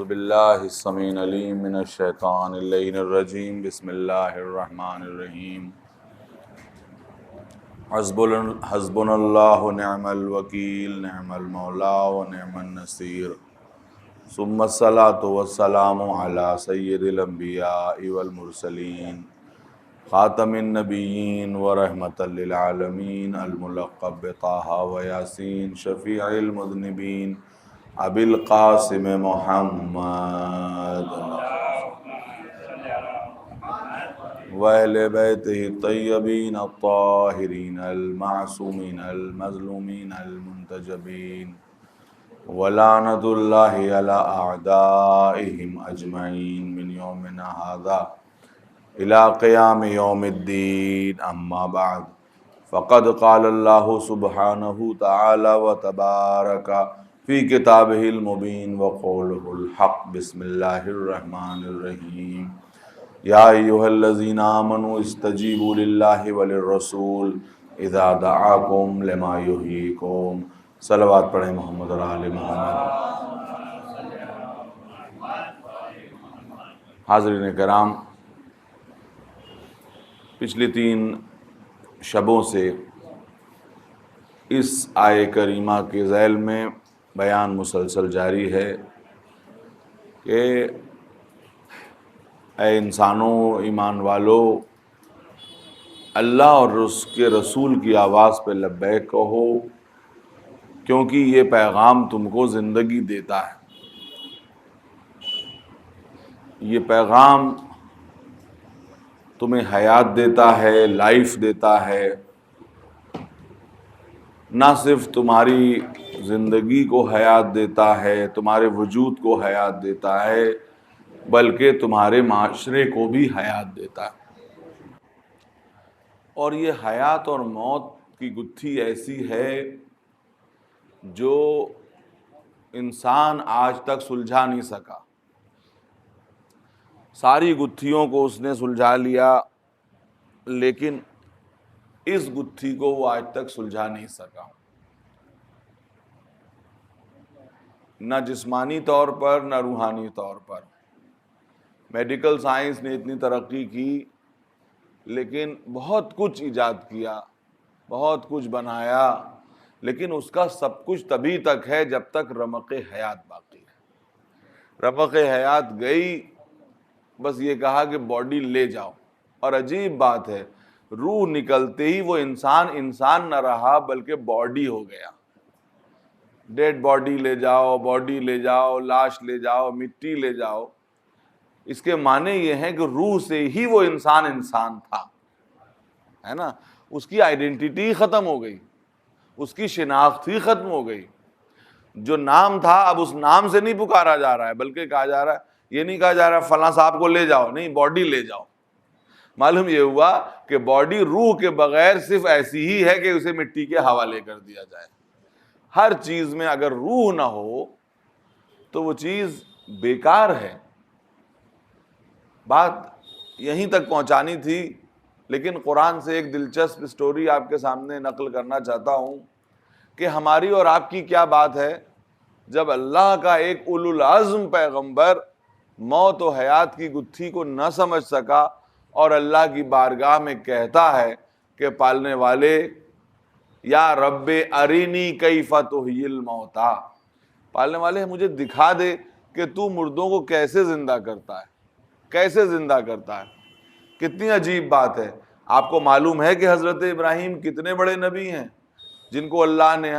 باللہ السمیع العلیم من الشیطان اللعین الرجیم بسم اللہ الرحمن الرحیم حسبنا اللہ نعم الوکیل نعم المولا و نعم النصیر ثم الصلاة والسلام علی سید الانبیاء والمرسلین خاتم النبیین ورحمۃ للعالمین الملقب بطٰہٰ و یاسین شفیع المذنبین ابی القاسم محمد وَأَهْلِ بَيْتِهِ الطَّيِّبِينَ الطَّاهِرِينَ الْمَعْصُومِينَ الْمَظْلُومِينَ الْمُنْتَجَبِينَ وَلَعْنَةُ اللَّهِ عَلَىٰ أَعْدَائِهِمْ أَجْمَعِينَ مِنْ يَوْمِنَا هَٰذَا إِلَىٰ قِيَامِ يَوْمِ الدِّينِ أَمَّا بَعْدُ فَقَدْ قَالَ اللَّهُ سُبْحَانَهُ تَعَالَىٰ وَتَبَارَكَ فِي كِتَابِهِ الْمُبِينِ وَقَوْلُهُ الْحَقُّ بسم اللَّهِ الرحمن الرحیم یا ایہا الذین آمنوا استجیبوا للہ وللرسول اذا دعاکم لما یحییکم۔ صلوات پڑھیں محمد اور آل محمد۔ حاضرین کرام، پچھلی 3 شبوں سے اس آیہ کریمہ کے ذیل میں بیان مسلسل جاری ہے کہ اے انسانوں، ایمان والو، اللہ اور اس کے رسول کی آواز پہ لبیک کہو، کیونکہ یہ پیغام تم کو زندگی دیتا ہے۔ یہ پیغام تمہیں حیات دیتا ہے، لائف دیتا ہے، نہ صرف تمہاری زندگی کو حیات دیتا ہے، تمہارے وجود کو حیات دیتا ہے، بلکہ تمہارے معاشرے کو بھی حیات دیتا ہے۔ اور یہ حیات اور موت کی گتھی ایسی ہے جو انسان آج تک سلجھا نہیں سکا۔ ساری گتھیوں کو اس نے سلجھا لیا، لیکن اس گتھی کو وہ آج تک سلجھا نہیں سکا، نہ جسمانی طور پر نہ روحانی طور پر۔ میڈیکل سائنس نے اتنی ترقی کی، لیکن بہت کچھ ایجاد کیا، بہت کچھ بنایا، لیکن اس کا سب کچھ تبھی تک ہے جب تک رمق حیات باقی ہے۔ رمق حیات گئی، بس یہ کہا کہ باڈی لے جاؤ، اور عجیب بات ہے، روح نکلتے ہی وہ انسان نہ رہا بلکہ باڈی ہو گیا۔ ڈیڈ باڈی لے جاؤ، باڈی لے جاؤ، لاش لے جاؤ، مٹی لے جاؤ، اس کے معنی یہ ہیں کہ روح سے ہی وہ انسان تھا، ہے نا۔ اس کی آئیڈینٹی ختم ہو گئی، اس کی شناخت ہی ختم ہو گئی۔ جو نام تھا اب اس نام سے نہیں پکارا جا رہا ہے، بلکہ کہا جا رہا ہے، یہ نہیں کہا جا رہا ہے فلاں صاحب کو لے جاؤ، نہیں، باڈی لے جاؤ۔ معلوم یہ ہوا کہ باڈی روح کے بغیر صرف ایسی ہی ہے کہ اسے مٹی کے حوالے کر دیا جائے۔ ہر چیز میں اگر روح نہ ہو تو وہ چیز بیکار ہے۔ بات یہیں تک پہنچانی تھی، لیکن قرآن سے ایک دلچسپ سٹوری آپ کے سامنے نقل کرنا چاہتا ہوں کہ ہماری اور آپ کی کیا بات ہے جب اللہ کا ایک اولو العزم پیغمبر موت و حیات کی گتھی کو نہ سمجھ سکا اور اللہ کی بارگاہ میں کہتا ہے کہ پالنے والے، یا رب ارینی کیف تحیی الموتیٰ، پالنے والے مجھے دکھا دے کہ تو مردوں کو کیسے زندہ کرتا ہے، کیسے زندہ کرتا ہے۔ کتنی عجیب بات ہے۔ آپ کو معلوم ہے کہ حضرت ابراہیم کتنے بڑے نبی ہیں، جن کو اللہ نے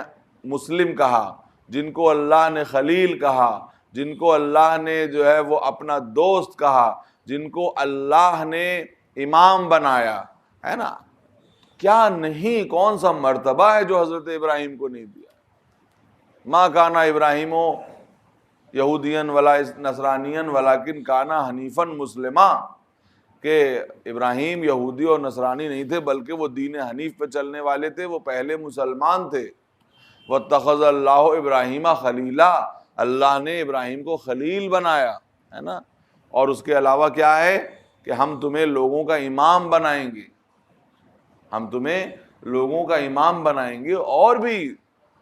مسلم کہا، جن کو اللہ نے خلیل کہا، جن کو اللہ نے جو ہے وہ اپنا دوست کہا، جن کو اللہ نے امام بنایا، ہے نا۔ کیا نہیں، کون سا مرتبہ ہے جو حضرت ابراہیم کو نہیں دیا۔ ما کانا ابراہیم یہودین ولا نصرانین ولکن کانا حنیفا مسلما، کہ ابراہیم یہودی اور نصرانی نہیں تھے بلکہ وہ دین حنیف پہ چلنے والے تھے، وہ پہلے مسلمان تھے۔ واتخذ اللہ ابراہیم خلیلا، اللہ نے ابراہیم کو خلیل بنایا، ہے نا۔ اور اس کے علاوہ کیا ہے کہ ہم تمہیں لوگوں کا امام بنائیں گے، ہم تمہیں لوگوں کا امام بنائیں گے۔ اور بھی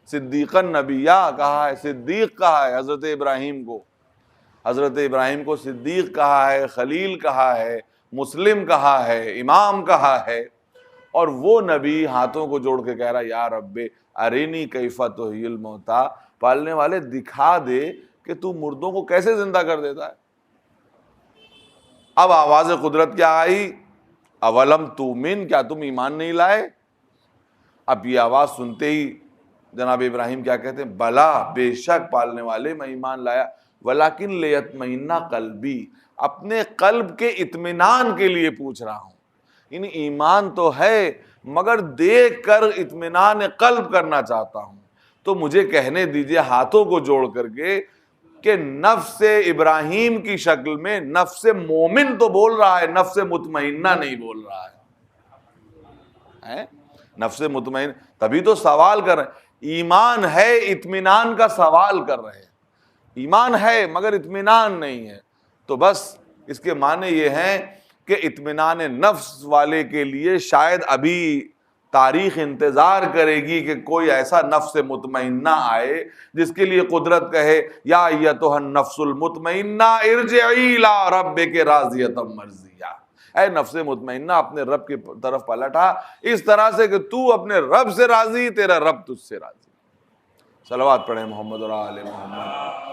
صدیقاً نبیہ کہا ہے، صدیق کہا ہے حضرت ابراہیم کو۔ حضرت ابراہیم کو صدیق کہا ہے، خلیل کہا ہے، مسلم کہا ہے، امام کہا ہے، اور وہ نبی ہاتھوں کو جوڑ کے کہہ رہا یا رب ارینی کیف تحیی الموتیٰ، پالنے والے دکھا دے کہ تو مردوں کو کیسے زندہ کر دیتا ہے۔ اب آواز قدرت کیا آئی؟ اولم تؤمن، کیا تم ایمان نہیں لائے؟ اب یہ آواز سنتے ہی جناب ابراہیم کیا کہتے ہیں؟ بلا، بے شک پالنے والے میں ایمان لایا، ولیکن لیطمئن قلبی، اپنے قلب کے اطمینان کے لیے پوچھ رہا ہوں، یعنی ایمان تو ہے مگر دیکھ کر اطمینان قلب کرنا چاہتا ہوں، تو مجھے کہنے دیجئے ہاتھوں کو جوڑ کر کے کہ نفس ابراہیم کی شکل میں نفس مومن تو بول رہا ہے، نفس مطمئنہ نہیں بول رہا ہے۔ نفس مطمئن، تبھی تو سوال کر رہے ہیں، ایمان ہے اطمینان کا سوال کر رہے ہیں، ایمان ہے مگر اطمینان نہیں ہے، تو بس اس کے معنی یہ ہیں کہ اطمینان نفس والے کے لیے شاید ابھی تاریخ انتظار کرے گی کہ کوئی ایسا نفس مطمئنہ آئے جس کے لیے قدرت کہے یا ایتھا النفس المطمئنہ ارجعی الی ربک راضیۃ مرضیہ، اے نفس مطمئنہ اپنے رب کی طرف پلٹا اس طرح سے کہ تو اپنے رب سے راضی، تیرا رب تجھ سے راضی۔ صلوات پڑھیں محمد اور آل محمد۔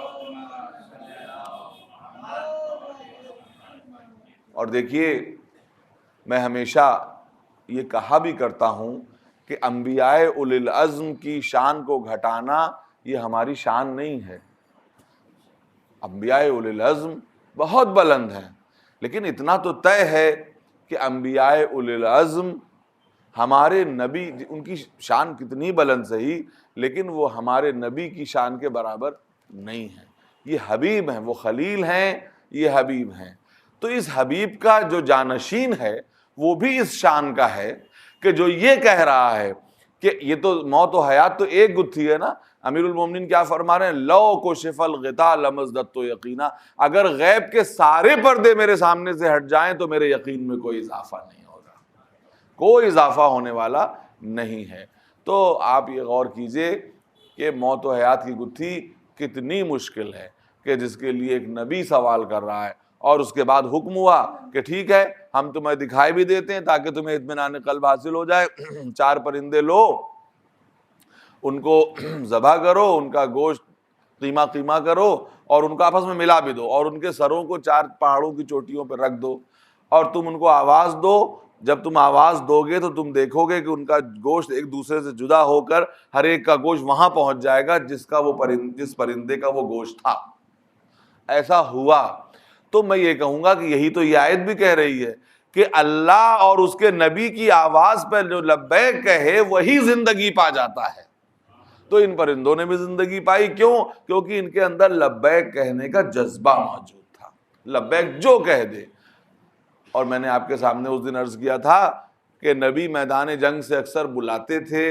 اور دیکھیے، میں ہمیشہ یہ کہا بھی کرتا ہوں کہ انبیاء اولی العزم کی شان کو گھٹانا یہ ہماری شان نہیں ہے۔ انبیاء اولی العزم بہت بلند ہیں، لیکن اتنا تو طے ہے کہ انبیاء اولی العزم ہمارے نبی، ان کی شان کتنی بلند صحیح، لیکن وہ ہمارے نبی کی شان کے برابر نہیں ہیں۔ یہ حبیب ہیں، وہ خلیل ہیں، یہ حبیب ہیں۔ تو اس حبیب کا جو جانشین ہے وہ بھی اس شان کا ہے کہ جو یہ کہہ رہا ہے کہ یہ تو موت و حیات تو ایک گتھی ہے نا۔ امیر المومنین کیا فرما رہے ہیں؟ لو کشف الغطاء لمزددت یقینا، اگر غیب کے سارے پردے میرے سامنے سے ہٹ جائیں تو میرے یقین میں کوئی اضافہ نہیں ہوگا، کوئی اضافہ ہونے والا نہیں ہے۔ تو آپ یہ غور کیجئے کہ موت و حیات کی گتھی کتنی مشکل ہے کہ جس کے لیے ایک نبی سوال کر رہا ہے، اور اس کے بعد حکم ہوا کہ ٹھیک ہے ہم تمہیں دکھائی بھی دیتے ہیں تاکہ تمہیں اطمینان قلب حاصل ہو جائے، 4 پرندے لو، ان کو ذبح کرو، ان کا گوشت قیمہ کرو اور ان کو آپس میں ملا بھی دو، اور ان کے سروں کو 4 پہاڑوں کی چوٹیوں پہ رکھ دو، اور تم ان کو آواز دو۔ جب تم آواز دو گے تو تم دیکھو گے کہ ان کا گوشت ایک دوسرے سے جدا ہو کر ہر ایک کا گوشت وہاں پہنچ جائے گا جس پرندے کا وہ گوشت تھا۔ ایسا ہوا تو میں یہ کہوں گا کہ یہی تو یہ آیت بھی کہہ رہی ہے کہ اللہ اور اس کے نبی کی آواز پہ جو لبیک کہے وہی زندگی پا جاتا ہے۔ تو ان پرندوں نے بھی زندگی پائی، کیوں؟ کیونکہ ان کے اندر لبیک کہنے کا جذبہ موجود تھا، لبیک جو کہہ دے۔ اور میں نے آپ کے سامنے اس دن عرض کیا تھا کہ نبی میدان جنگ سے اکثر بلاتے تھے،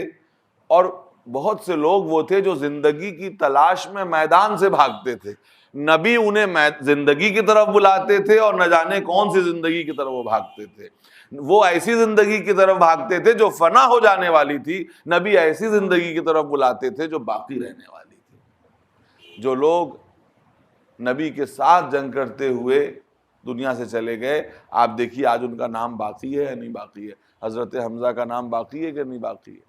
اور بہت سے لوگ وہ تھے جو زندگی کی تلاش میں میدان سے بھاگتے تھے، نبی انہیں زندگی کی طرف بلاتے تھے اور نہ جانے کون سی زندگی کی طرف وہ بھاگتے تھے۔ وہ ایسی زندگی کی طرف بھاگتے تھے جو فنا ہو جانے والی تھی، نبی ایسی زندگی کی طرف بلاتے تھے جو باقی رہنے والی تھی۔ جو لوگ نبی کے ساتھ جنگ کرتے ہوئے دنیا سے چلے گئے، آپ دیکھیے آج ان کا نام باقی ہے یا نہیں باقی ہے؟ حضرت حمزہ کا نام باقی ہے کہ نہیں باقی ہے؟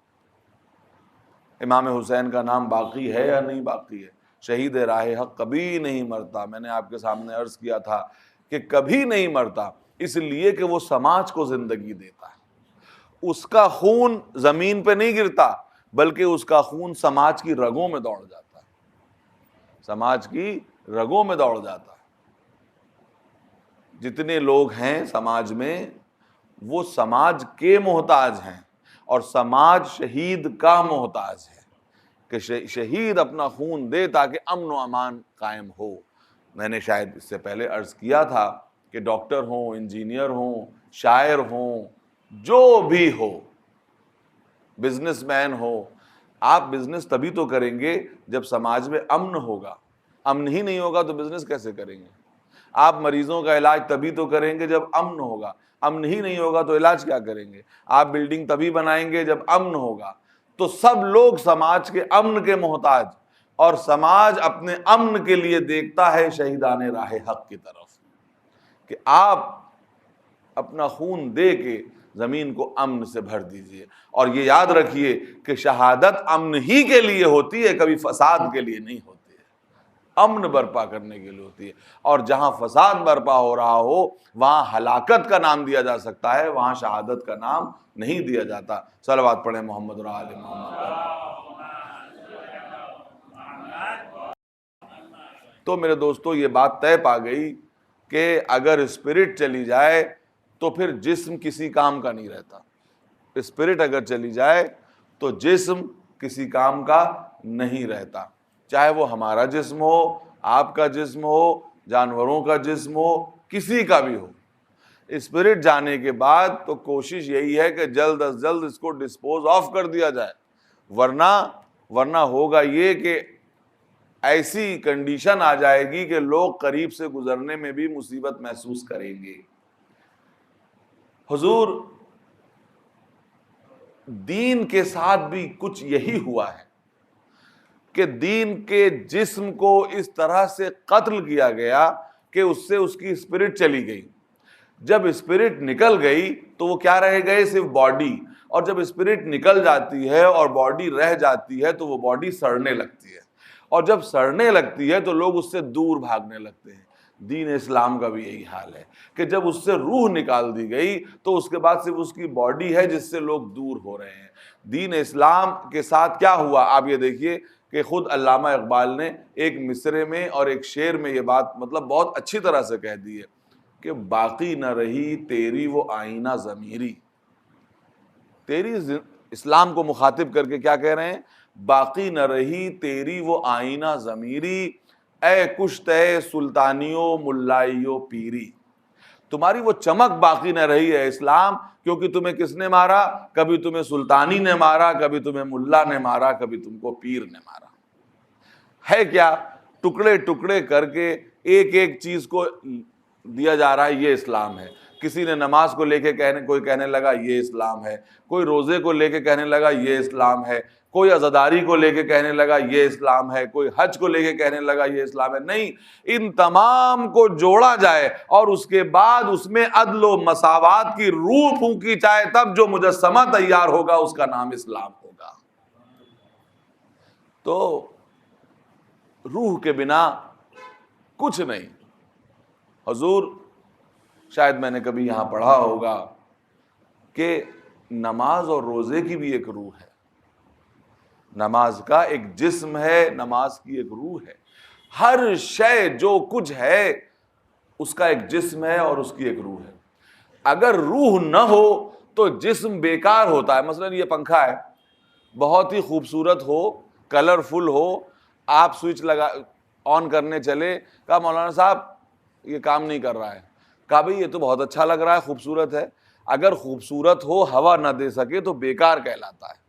امام حسین کا نام باقی ہے یا نہیں باقی ہے؟ شہید راہ حق کبھی نہیں مرتا، میں نے آپ کے سامنے عرض کیا تھا کہ کبھی نہیں مرتا، اس لیے کہ وہ سماج کو زندگی دیتا ہے۔ اس کا خون زمین پہ نہیں گرتا، بلکہ اس کا خون سماج کی رگوں میں دوڑ جاتا ہے، سماج کی رگوں میں دوڑ جاتا ہے۔ جتنے لوگ ہیں سماج میں وہ سماج کے محتاج ہیں، اور سماج شہید کا محتاج ہے کہ شہید اپنا خون دے تاکہ امن و امان قائم ہو۔ میں نے شاید اس سے پہلے عرض کیا تھا کہ ڈاکٹر ہوں، انجینئر ہوں، شاعر ہوں، جو بھی ہو، بزنس مین ہو، آپ بزنس تبھی تو کریں گے جب سماج میں امن ہوگا، امن ہی نہیں ہوگا تو بزنس کیسے کریں گے؟ آپ مریضوں کا علاج تبھی تو کریں گے جب امن ہوگا، امن ہی نہیں ہوگا تو علاج کیا کریں گے؟ آپ بلڈنگ تبھی بنائیں گے جب امن ہوگا۔ تو سب لوگ سماج کے امن کے محتاج، اور سماج اپنے امن کے لیے دیکھتا ہے شہیدان راہ حق کی طرف، کہ آپ اپنا خون دے کے زمین کو امن سے بھر دیجئے۔ اور یہ یاد رکھیے کہ شہادت امن ہی کے لیے ہوتی ہے، کبھی فساد کے لیے نہیں ہوتی ہے، امن برپا کرنے کے لیے ہوتی ہے۔ اور جہاں فساد برپا ہو رہا ہو وہاں ہلاکت کا نام دیا جا سکتا ہے، وہاں شہادت کا نام نہیں دیا جاتا۔ صلوات پڑھیں محمد اور آل محمد پر۔ تو میرے دوستو یہ بات طے پا گئی کہ اگر اسپرٹ چلی جائے تو پھر جسم کسی کام کا نہیں رہتا۔ اسپرٹ اگر چلی جائے تو جسم کسی کام کا نہیں رہتا، چاہے وہ ہمارا جسم ہو، آپ کا جسم ہو، جانوروں کا جسم ہو، کسی کا بھی ہو۔ اسپرٹ جانے کے بعد تو کوشش یہی ہے کہ جلد از جلد اس کو ڈسپوز آف کر دیا جائے، ورنہ ہوگا یہ کہ ایسی کنڈیشن آ جائے گی کہ لوگ قریب سے گزرنے میں بھی مصیبت محسوس کریں گے۔ حضور دین کے ساتھ بھی کچھ یہی ہوا ہے کہ دین کے جسم کو اس طرح سے قتل کیا گیا کہ اس سے اس کی اسپرٹ چلی گئی۔ جب اسپرٹ نکل گئی تو وہ کیا رہ گئے؟ صرف باڈی۔ اور جب اسپرٹ نکل جاتی ہے اور باڈی رہ جاتی ہے تو وہ باڈی سڑنے لگتی ہے، اور جب سڑنے لگتی ہے تو لوگ اس سے دور بھاگنے لگتے ہیں۔ دین اسلام کا بھی یہی حال ہے کہ جب اس سے روح نکال دی گئی تو اس کے بعد صرف اس کی باڈی ہے جس سے لوگ دور ہو رہے ہیں۔ دین اسلام کے ساتھ کیا ہوا آپ یہ دیکھیے کہ خود علامہ اقبال نے ایک مصرے میں اور ایک شعر میں یہ بات بہت اچھی طرح سے کہہ دی ہے کہ باقی نہ رہی تیری وہ آئینہ ضمیری۔ تیری اسلام کو مخاطب کر کے کیا کہہ رہے ہیں؟ باقی نہ رہی تیری وہ آئینہ ضمیری، اے کشتے سلطانیوں ملائیوں پیری۔ تمہاری وہ چمک باقی نہ رہی ہے اسلام، کیونکہ تمہیں کس نے مارا؟ کبھی تمہیں سلطانی نے مارا، کبھی تمہیں ملا نے مارا، کبھی تم کو پیر نے مارا۔ ہے کیا؟ ٹکڑے ٹکڑے کر کے ایک ایک چیز کو دیا جا رہا ہے، یہ اسلام ہے۔ کسی نے نماز کو لے کے کوئی کہنے لگا یہ اسلام ہے، کوئی روزے کو لے کے کہنے لگا یہ اسلام ہے، کوئی عزاداری کو لے کے کہنے لگا یہ اسلام ہے، کوئی حج کو لے کے کہنے لگا یہ اسلام ہے۔ نہیں، ان تمام کو جوڑا جائے اور اس کے بعد اس میں عدل و مساوات کی روح پھونکی جائے، تب جو مجسمہ تیار ہوگا اس کا نام اسلام ہوگا۔ تو روح کے بنا کچھ نہیں۔ حضور شاید میں نے کبھی یہاں پڑھا ہوگا کہ نماز اور روزے کی بھی ایک روح ہے، نماز کا ایک جسم ہے، نماز کی ایک روح ہے۔ ہر شے جو کچھ ہے اس کا ایک جسم ہے اور اس کی ایک روح ہے۔ اگر روح نہ ہو تو جسم بیکار ہوتا ہے۔ مثلا یہ پنکھا ہے، بہت ہی خوبصورت ہو، کلرفل ہو، آپ سوئچ لگا آن کرنے چلے، کہا مولانا صاحب یہ کام نہیں کر رہا ہے، کہا بھئی یہ تو بہت اچھا لگ رہا ہے، خوبصورت ہے۔ اگر خوبصورت ہو ہوا نہ دے سکے تو بیکار کہلاتا ہے۔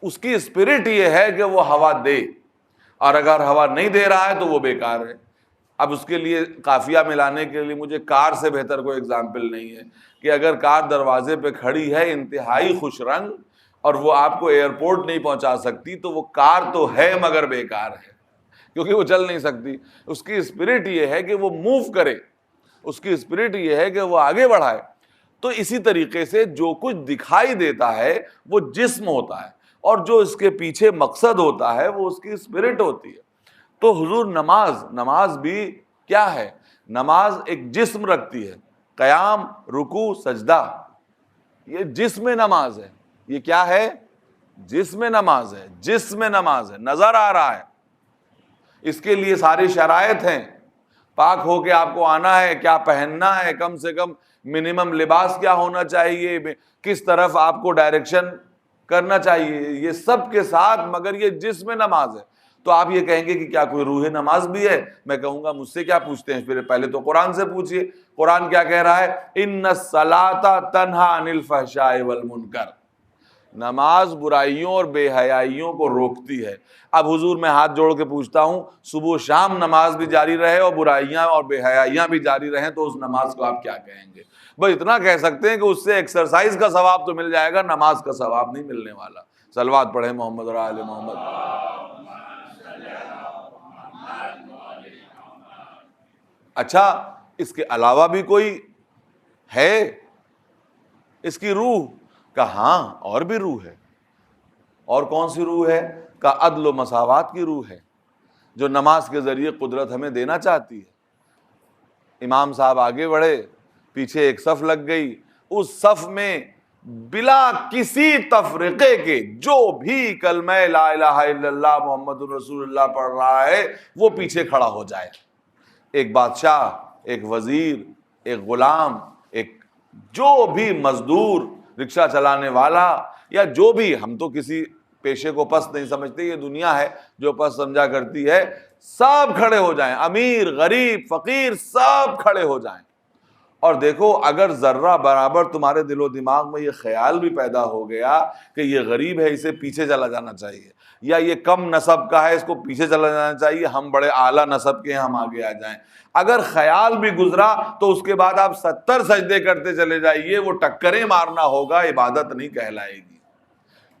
اس کی اسپرٹ یہ ہے کہ وہ ہوا دے، اور اگر ہوا نہیں دے رہا ہے تو وہ بیکار ہے۔ اب اس کے لیے قافیہ ملانے کے لیے مجھے کار سے بہتر کوئی اگزامپل نہیں ہے کہ اگر کار دروازے پہ کھڑی ہے انتہائی خوش رنگ اور وہ آپ کو ایئرپورٹ نہیں پہنچا سکتی تو وہ کار تو ہے مگر بیکار ہے، کیونکہ وہ چل نہیں سکتی۔ اس کی اسپرٹ یہ ہے کہ وہ موو کرے، اس کی اسپرٹ یہ ہے کہ وہ آگے بڑھائے۔ تو اسی طریقے سے جو کچھ دکھائی دیتا ہے وہ جسم ہوتا ہے، اور جو اس کے پیچھے مقصد ہوتا ہے وہ اس کی اسپرٹ ہوتی ہے۔ تو حضور نماز بھی کیا ہے؟ نماز ایک جسم رکھتی ہے، قیام، رکوع، سجدہ، یہ جسم نماز ہے۔ یہ کیا ہے؟ جسم نماز ہے، جسم نماز ہے، نظر آ رہا ہے۔ اس کے لیے ساری شرائط ہیں، پاک ہو کے آپ کو آنا ہے، کیا پہننا ہے، کم سے کم منیمم لباس کیا ہونا چاہیے، کس طرف آپ کو ڈائریکشن کرنا چاہیے، یہ سب کے ساتھ، مگر یہ جسم نماز ہے۔ تو آپ یہ کہیں گے کہ کیا کوئی روح نماز بھی ہے؟ میں کہوں گا مجھ سے کیا پوچھتے ہیں، پھر پہلے تو قرآن سے پوچھئے۔ قرآن کیا کہہ رہا ہے؟ ان الصلاۃ تنہی عن الفحشاء والمنکر، نماز برائیوں اور بے حیائیوں کو روکتی ہے۔ اب حضور میں ہاتھ جوڑ کے پوچھتا ہوں، صبح و شام نماز بھی جاری رہے اور برائیاں اور بے حیائیاں بھی جاری رہیں تو اس نماز کو آپ کیا کہیں گے؟ بس اتنا کہہ سکتے ہیں کہ اس سے ایکسرسائز کا ثواب تو مل جائے گا، نماز کا ثواب نہیں ملنے والا۔ صلوات پڑھیں محمد اور آل محمد۔ اچھا اس کے علاوہ بھی کوئی ہے اس کی روح؟ کہا ہاں اور بھی روح ہے۔ اور کون سی روح ہے؟ کہا عدل و مساوات کی روح ہے، جو نماز کے ذریعے قدرت ہمیں دینا چاہتی ہے۔ امام صاحب آگے بڑھے، پیچھے ایک صف لگ گئی، اس صف میں بلا کسی تفرقے کے جو بھی کلمہ لا الہ الا اللہ محمد رسول اللہ پڑھ رہا ہے وہ پیچھے کھڑا ہو جائے۔ ایک بادشاہ، ایک وزیر، ایک غلام، ایک جو بھی مزدور، رکشہ چلانے والا، یا جو بھی، ہم تو کسی پیشے کو پست نہیں سمجھتے، یہ دنیا ہے جو پست سمجھا کرتی ہے، سب کھڑے ہو جائیں، امیر غریب فقیر سب کھڑے ہو جائیں۔ اور دیکھو اگر ذرہ برابر تمہارے دل و دماغ میں یہ خیال بھی پیدا ہو گیا کہ یہ غریب ہے اسے پیچھے چلا جانا چاہیے، یا یہ کم نسب کا ہے اس کو پیچھے چلا جانا چاہیے، ہم بڑے اعلیٰ نسب کے ہیں ہم آگے آ جائیں، اگر خیال بھی گزرا تو اس کے بعد آپ 70 سجدے کرتے چلے جائیے، وہ ٹکریں مارنا ہوگا، عبادت نہیں کہلائے گی۔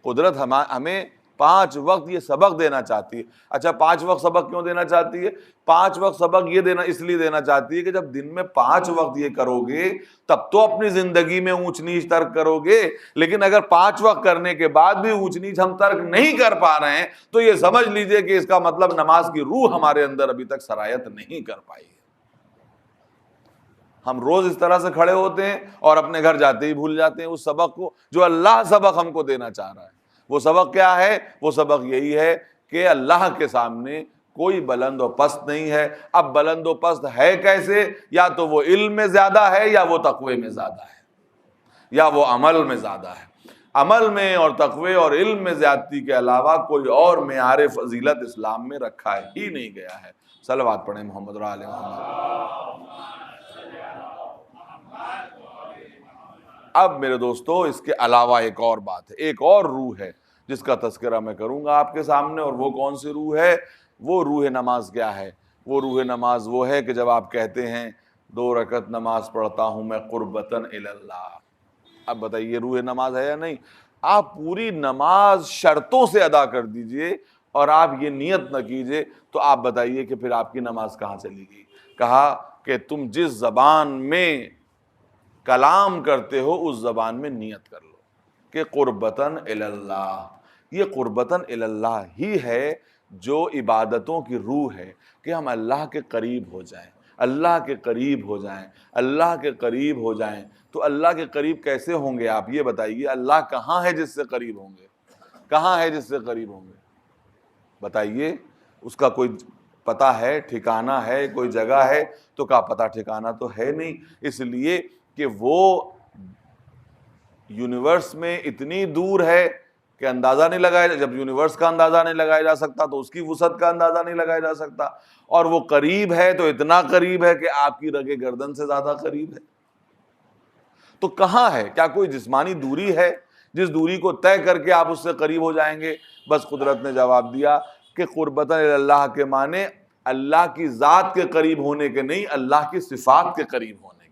قدرت ہمیں 5 وقت یہ سبق دینا چاہتی ہے۔ اچھا 5 وقت سبق کیوں دینا چاہتی ہے؟ 5 وقت سبق یہ اس لیے دینا چاہتی ہے کہ جب دن میں 5 وقت یہ کرو گے تب تو اپنی زندگی میں اونچ نیچ ترک کرو گے، لیکن اگر 5 وقت کرنے کے بعد بھی اونچ نیچ ہم ترک نہیں کر پا رہے ہیں تو یہ سمجھ لیجئے کہ اس کا مطلب نماز کی روح ہمارے اندر ابھی تک سرایت نہیں کر پائی ہے۔ ہم روز اس طرح سے کھڑے ہوتے ہیں اور اپنے گھر جاتے ہی بھول جاتے ہیں اس سبق کو جو اللہ سبق ہم کو دینا چاہ رہا ہے۔ وہ سبق کیا ہے؟ وہ سبق یہی ہے کہ اللہ کے سامنے کوئی بلند و پست نہیں ہے۔ اب بلند و پست ہے کیسے؟ یا تو وہ علم میں زیادہ ہے، یا وہ تقوی میں زیادہ ہے، یا وہ عمل میں زیادہ ہے۔ عمل میں اور تقوی اور علم میں زیادتی کے علاوہ کوئی اور معیار فضیلت اسلام میں رکھا ہی نہیں گیا ہے۔ صلوات پڑھیں محمد و آل محمد۔ اب میرے دوستو اس کے علاوہ ایک اور بات ہے، ایک اور روح ہے جس کا تذکرہ میں کروں گا آپ کے سامنے، اور وہ کون سی روح ہے؟ وہ روح نماز کیا ہے؟ وہ روح نماز وہ ہے کہ جب آپ کہتے ہیں 2 رکعت نماز پڑھتا ہوں میں قربتاً الی اللہ، اب بتائیے روح نماز ہے یا نہیں؟ آپ پوری نماز شرطوں سے ادا کر دیجئے اور آپ یہ نیت نہ کیجئے تو آپ بتائیے کہ پھر آپ کی نماز کہاں چلی گئی؟ کہا کہ تم جس زبان میں کلام کرتے ہو اس زبان میں نیت کر لو کہ قربتاً الی اللہ۔ یہ قربتاً الی اللہ ہی ہے جو عبادتوں کی روح ہے، کہ ہم اللہ کے قریب ہو جائیں، اللہ کے قریب ہو جائیں، اللہ کے قریب ہو جائیں۔ تو اللہ کے قریب کیسے ہوں گے آپ یہ بتائیے؟ اللہ کہاں ہے جس سے قریب ہوں گے؟ کہاں ہے جس سے قریب ہوں گے؟ بتائیے، اس کا کوئی پتہ ہے، ٹھکانہ ہے، کوئی جگہ ہے؟ تو کہا پتہ ٹھکانہ تو ہے نہیں، اس لیے کہ وہ یونیورس میں اتنی دور ہے کہ اندازہ نہیں لگایا، جب یونیورس کا اندازہ نہیں لگایا جا سکتا تو اس کی وسعت کا اندازہ نہیں لگایا جا سکتا، اور وہ قریب ہے تو اتنا قریب ہے کہ آپ کی رگ گردن سے زیادہ قریب ہے۔ تو کہاں ہے؟ کیا کوئی جسمانی دوری ہے جس دوری کو طے کر کے آپ اس سے قریب ہو جائیں گے؟ بس قدرت نے جواب دیا کہ قربتاً الی اللہ کے معنی اللہ کی ذات کے قریب ہونے کے نہیں، اللہ کی صفات کے قریب ہونے کے۔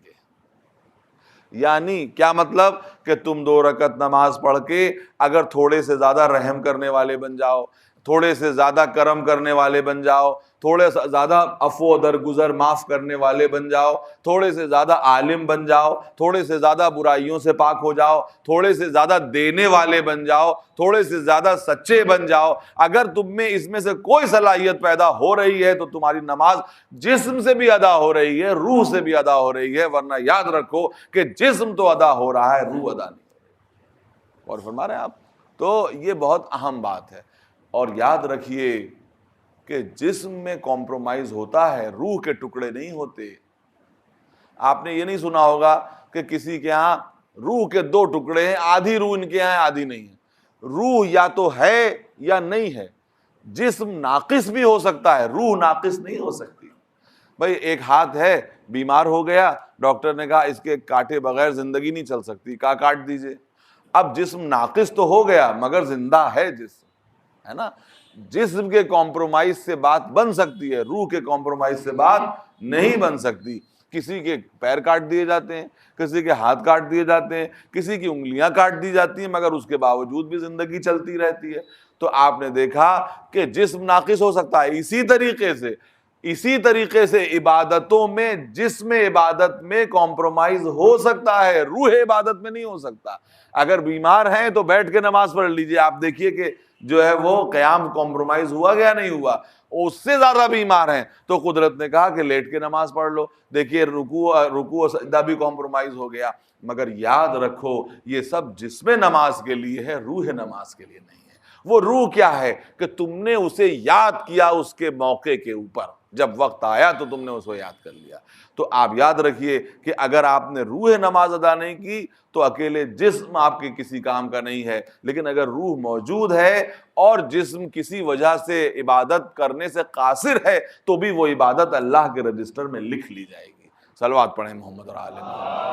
یعنی کیا مطلب؟ کہ تم 2 رکعت نماز پڑھ کے اگر تھوڑے سے زیادہ رحم کرنے والے بن جاؤ، تھوڑے سے زیادہ کرم کرنے والے بن جاؤ، تھوڑے سے زیادہ عفو و درگزر معاف کرنے والے بن جاؤ، تھوڑے سے زیادہ عالم بن جاؤ، تھوڑے سے زیادہ برائیوں سے پاک ہو جاؤ، تھوڑے سے زیادہ دینے والے بن جاؤ، تھوڑے سے زیادہ سچے بن جاؤ، اگر تم میں اس میں سے کوئی صلاحیت پیدا ہو رہی ہے تو تمہاری نماز جسم سے بھی ادا ہو رہی ہے، روح سے بھی ادا ہو رہی ہے، ورنہ یاد رکھو کہ جسم تو ادا ہو رہا ہے، روح ادا نہیں۔ اور فرما رہے ہیں آپ، تو یہ بہت اہم بات ہے۔ اور یاد رکھیے کہ جسم میں کمپرومائز ہوتا ہے، روح کے ٹکڑے نہیں ہوتے۔ آپ نے یہ نہیں سنا ہوگا کہ کسی کے ہاں روح کے 2 ٹکڑے ہیں، آدھی روح ان کے ہاں آدھی نہیں ہے۔ روح یا تو ہے یا نہیں ہے۔ جسم ناقص بھی ہو سکتا ہے، روح ناقص نہیں ہو سکتی۔ بھئی ایک ہاتھ ہے، بیمار ہو گیا، ڈاکٹر نے کہا اس کے کاٹے بغیر زندگی نہیں چل سکتی، کہا کاٹ دیجئے۔ اب جسم ناقص تو ہو گیا مگر زندہ ہے جسم، ہے نا؟ جسم کے کمپرومائز سے بات بن سکتی ہے، روح کے کمپرومائز سے بات نہیں بن سکتی۔ کسی کے پیر کاٹ دیے جاتے ہیں، کسی کے ہاتھ کاٹ دیے جاتے ہیں، کسی کی انگلیاں کاٹ دی جاتی ہیں، مگر اس کے باوجود بھی زندگی چلتی رہتی ہے۔ تو آپ نے دیکھا کہ جسم ناقص ہو سکتا ہے، اسی طریقے سے اسی طریقے سے عبادتوں میں، جسم عبادت میں کمپرومائز ہو سکتا ہے، روح عبادت میں نہیں ہو سکتا۔ اگر بیمار ہیں تو بیٹھ کے نماز پڑھ لیجئے، آپ دیکھیے کہ جو ہے وہ قیام کمپرومائز ہوا گیا نہیں ہوا۔ اس سے زیادہ بیمار ہیں تو قدرت نے کہا کہ لیٹ کے نماز پڑھ لو، دیکھیے رکوع و سجدہ بھی کمپرومائز ہو گیا۔ مگر یاد رکھو یہ سب جسم نماز کے لیے ہے، روح نماز کے لیے نہیں ہے۔ وہ روح کیا ہے کہ تم نے اسے یاد کیا اس کے موقع کے اوپر، جب وقت آیا تو تم نے اس کو یاد کر لیا۔ تو آپ یاد رکھیے کہ اگر آپ نے روح نماز ادا نہیں کی تو اکیلے جسم آپ کے کسی کام کا نہیں ہے، لیکن اگر روح موجود ہے اور جسم کسی وجہ سے عبادت کرنے سے قاصر ہے تو بھی وہ عبادت اللہ کے رجسٹر میں لکھ لی جائے گی۔ صلوات پڑھیں محمد اور آل محمد۔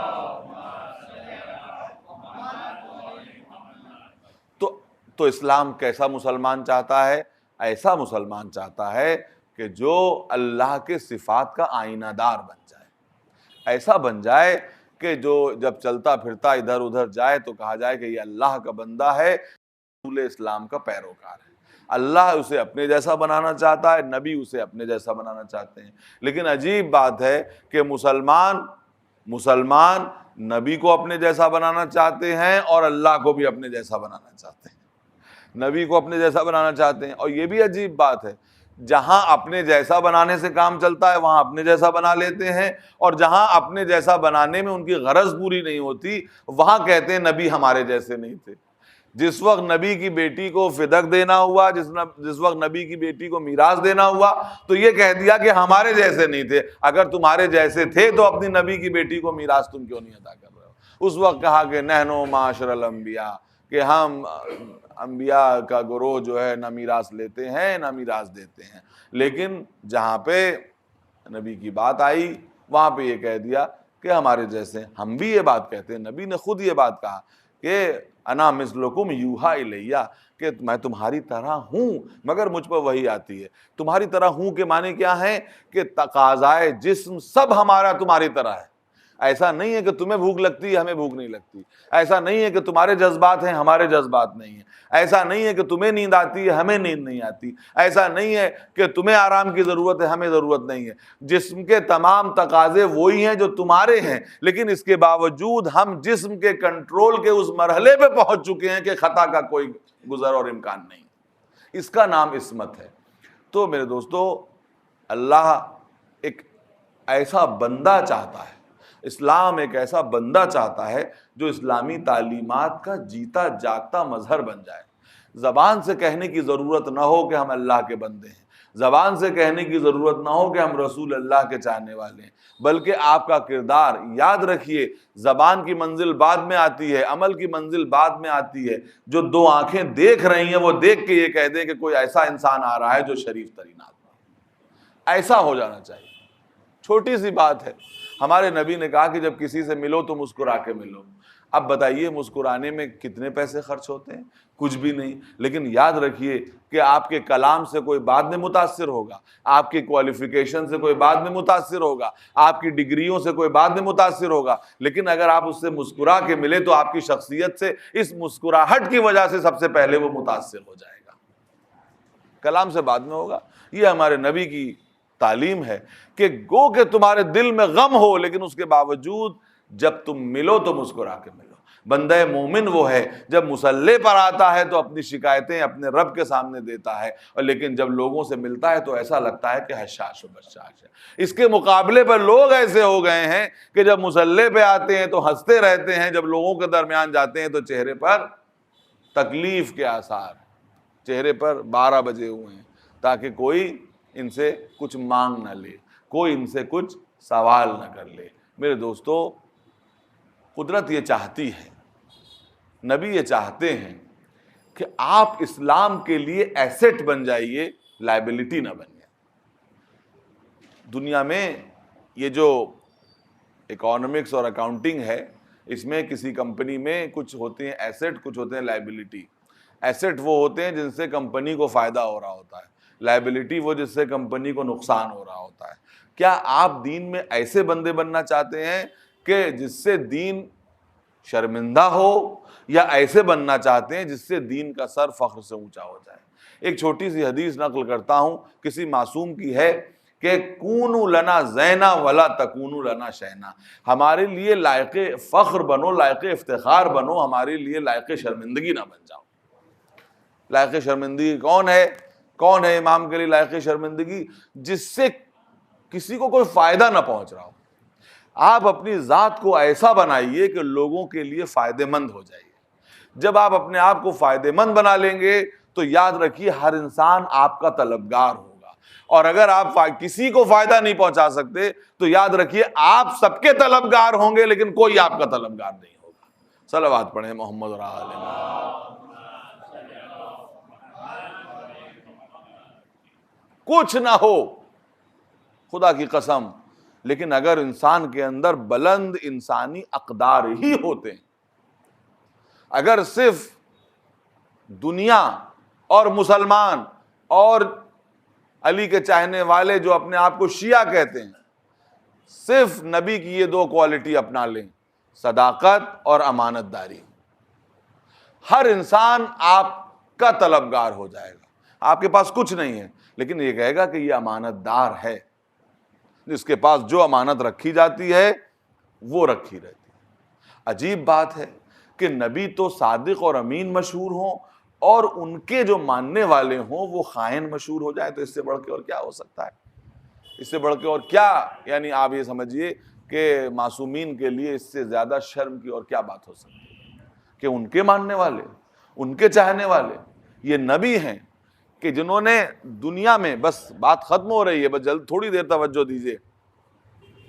تو اسلام کیسا مسلمان چاہتا ہے؟ ایسا مسلمان چاہتا ہے کہ جو اللہ کے صفات کا آئینہ دار بن جائے، ایسا بن جائے کہ جو جب چلتا پھرتا ادھر ادھر جائے تو کہا جائے کہ یہ اللہ کا بندہ ہے، رسول اسلام کا پیروکار ہے۔ اللہ اسے اپنے جیسا بنانا چاہتا ہے، نبی اسے اپنے جیسا بنانا چاہتے ہیں۔ لیکن عجیب بات ہے کہ مسلمان نبی کو اپنے جیسا بنانا چاہتے ہیں اور اللہ کو بھی اپنے جیسا بنانا چاہتے ہیں، نبی کو اپنے جیسا بنانا چاہتے ہیں۔ اور یہ بھی عجیب بات ہے، جہاں اپنے جیسا بنانے سے کام چلتا ہے وہاں اپنے جیسا بنا لیتے ہیں، اور جہاں اپنے جیسا بنانے میں ان کی غرض پوری نہیں ہوتی وہاں کہتے ہیں نبی ہمارے جیسے نہیں تھے۔ جس وقت نبی کی بیٹی کو فدق دینا ہوا، جس وقت نبی کی بیٹی کو میراث دینا ہوا تو یہ کہہ دیا کہ ہمارے جیسے نہیں تھے۔ اگر تمہارے جیسے تھے تو اپنی نبی کی بیٹی کو میراث تم کیوں نہیں ادا کر رہے ہو؟ اس وقت کہا کہ نحنو معاشر الانبیاء، کہ ہم انبیاء کا گروہ جو ہے نہ میراث لیتے ہیں نہ میراث دیتے ہیں۔ لیکن جہاں پہ نبی کی بات آئی وہاں پہ یہ کہہ دیا کہ ہمارے جیسے۔ ہم بھی یہ بات کہتے ہیں، نبی نے خود یہ بات کہا کہ انا مثلکم یوحا الیہ، کہ میں تمہاری طرح ہوں مگر مجھ پر وحی آتی ہے۔ تمہاری طرح ہوں کے معنی کیا ہے کہ تقاضائے جسم سب ہمارا تمہاری طرح ہے۔ ایسا نہیں ہے کہ تمہیں بھوک لگتی ہے ہمیں بھوک نہیں لگتی، ایسا نہیں ہے کہ تمہارے جذبات ہیں ہمارے جذبات نہیں ہیں، ایسا نہیں ہے کہ تمہیں نیند آتی ہے ہمیں نیند نہیں آتی، ایسا نہیں ہے کہ تمہیں آرام کی ضرورت ہے ہمیں ضرورت نہیں ہے۔ جسم کے تمام تقاضے وہی ہیں جو تمہارے ہیں، لیکن اس کے باوجود ہم جسم کے کنٹرول کے اس مرحلے پہ پہنچ چکے ہیں کہ خطا کا کوئی گزر اور امکان نہیں۔ اس کا نام عصمت ہے۔ تو میرے دوستو، اللہ ایک ایسا بندہ چاہتا ہے، اسلام ایک ایسا بندہ چاہتا ہے جو اسلامی تعلیمات کا جیتا جاگتا مظہر بن جائے۔ زبان سے کہنے کی ضرورت نہ ہو کہ ہم اللہ کے بندے ہیں، زبان سے کہنے کی ضرورت نہ ہو کہ ہم رسول اللہ کے چاہنے والے ہیں، بلکہ آپ کا کردار، یاد رکھیے زبان کی منزل بعد میں آتی ہے، عمل کی منزل بعد میں آتی ہے۔ جو دو آنکھیں دیکھ رہی ہیں وہ دیکھ کے یہ کہہ دیں کہ کوئی ایسا انسان آ رہا ہے جو شریف ترین آدمی ہے۔ ایسا ہو جانا چاہیے۔ چھوٹی سی بات ہے، ہمارے نبی نے کہا کہ جب کسی سے ملو تو مسکرا کے ملو۔ اب بتائیے مسکرانے میں کتنے پیسے خرچ ہوتے ہیں؟ کچھ بھی نہیں۔ لیکن یاد رکھیے کہ آپ کے کلام سے کوئی بعد میں متاثر ہوگا، آپ کی کوالیفیکیشن سے کوئی بعد میں متاثر ہوگا، آپ کی ڈگریوں سے کوئی بعد میں متاثر ہوگا، لیکن اگر آپ اس سے مسکرا کے ملے تو آپ کی شخصیت سے، اس مسکراہٹ کی وجہ سے سب سے پہلے وہ متاثر ہو جائے گا، کلام سے بعد میں ہوگا۔ یہ ہمارے نبی کی تعلیم ہے کہ گو کہ تمہارے دل میں غم ہو لیکن اس کے باوجود جب تم ملو تو مسکرا کے ملو۔ بندہ مومن وہ ہے جب مصلی پر آتا ہے تو اپنی شکایتیں اپنے رب کے سامنے دیتا ہے، اور لیکن جب لوگوں سے ملتا ہے تو ایسا لگتا ہے کہ حشاش و بشاش ہے۔ اس کے مقابلے پر لوگ ایسے ہو گئے ہیں کہ جب مصلی پہ آتے ہیں تو ہنستے رہتے ہیں، جب لوگوں کے درمیان جاتے ہیں تو چہرے پر تکلیف کے آثار، چہرے پر 12 بجے ہوئے ہیں تاکہ کوئی ان سے کچھ مانگ نہ لے، کوئی ان سے کچھ سوال نہ کر لے۔ میرے دوستو، قدرت یہ چاہتی ہے، نبی یہ چاہتے ہیں کہ آپ اسلام کے لیے ایسٹ بن جائیے، لائبلٹی نہ بنیے۔ دنیا میں یہ جو اکانومکس اور اکاؤنٹنگ ہے، اس میں کسی کمپنی میں کچھ ہوتے ہیں ایسٹ، کچھ ہوتے ہیں لائبلٹی۔ ایسٹ وہ ہوتے ہیں جن سے کمپنی کو فائدہ ہو رہا ہوتا ہے، لائبلٹی وہ جس سے کمپنی کو نقصان ہو رہا ہوتا ہے۔ کیا آپ دین میں ایسے بندے بننا چاہتے ہیں کہ جس سے دین شرمندہ ہو، یا ایسے بننا چاہتے ہیں جس سے دین کا سر فخر سے اونچا ہو جائے؟ ایک چھوٹی سی حدیث نقل کرتا ہوں، کسی معصوم کی ہے کہ کونوا لنا زینا ولا تکونوا لنا شینا، ہمارے لیے لائق فخر بنو، لائق افتخار بنو، ہمارے لیے لائق شرمندگی نہ بن جاؤ۔ لائق شرمندگی کون ہے؟ کون ہے امام کے لیے لائق شرمندگی؟ جس سے کسی کو کوئی فائدہ نہ پہنچ رہا ہو۔ آپ اپنی ذات کو ایسا بنائیے کہ لوگوں کے لیے فائدہ مند ہو جائیے۔ جب آپ اپنے آپ کو فائدہ مند بنا لیں گے تو یاد رکھیے ہر انسان آپ کا طلبگار ہوگا، اور اگر آپ کسی کو فائدہ نہیں پہنچا سکتے تو یاد رکھیے آپ سب کے طلبگار ہوں گے لیکن کوئی آپ کا طلبگار نہیں ہوگا۔ صلوات پڑھیں محمد اور آل محمد۔ کچھ نہ ہو خدا کی قسم، لیکن اگر انسان کے اندر بلند انسانی اقدار ہی ہوتے ہیں، اگر صرف دنیا اور مسلمان اور علی کے چاہنے والے جو اپنے آپ کو شیعہ کہتے ہیں صرف نبی کی یہ دو کوالٹی اپنا لیں، صداقت اور امانت داری، ہر انسان آپ کا طلبگار ہو جائے گا۔ آپ کے پاس کچھ نہیں ہے لیکن یہ کہے گا کہ یہ امانت دار ہے، جس کے پاس جو امانت رکھی جاتی ہے وہ رکھی رہتی ہے۔ عجیب بات ہے کہ نبی تو صادق اور امین مشہور ہوں اور ان کے جو ماننے والے ہوں وہ خائن مشہور ہو جائے، تو اس سے بڑھ کے اور کیا ہو سکتا ہے؟ اس سے بڑھ کے اور کیا، یعنی آپ یہ سمجھیے کہ معصومین کے لیے اس سے زیادہ شرم کی اور کیا بات ہو سکتی ہے کہ ان کے ماننے والے، ان کے چاہنے والے یہ نبی ہیں کہ جنہوں نے دنیا میں، بس بات ختم ہو رہی ہے، بس جلد تھوڑی دیر توجہ دیجیے،